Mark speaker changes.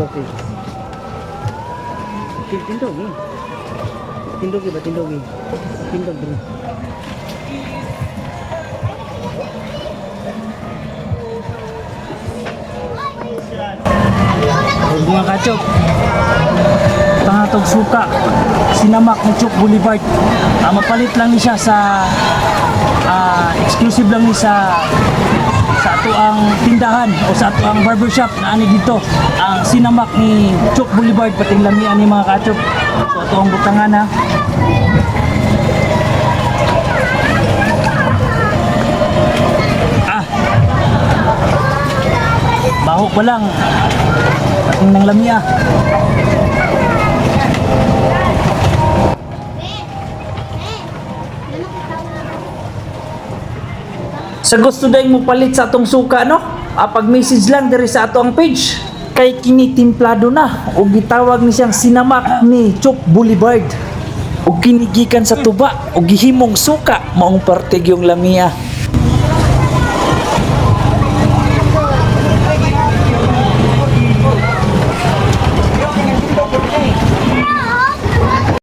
Speaker 1: Okay. Tindog eh. Tindog ba? Tindog eh. Tindog bro. Mga kachok, pangatog suka sinamak ni Chok Boulevard. Mapalit lang ni siya sa exclusive lang ni sa ato ang tindahan o sa ato ang barbershop na ani dito ang sinamak ni Chok Boulevard pating lamian ni mga kachok. So ato ang butangan ha. Baho pa lang pating ng lamia. Sa gusto dahil mo palit sa atong suka no, pag-message lang diri sa atong page kay kini timplado na o gitawag ni siyang sinamak ni Chok Boulevard o kinigikan sa tuba o gihimong suka maong parte yung lamia.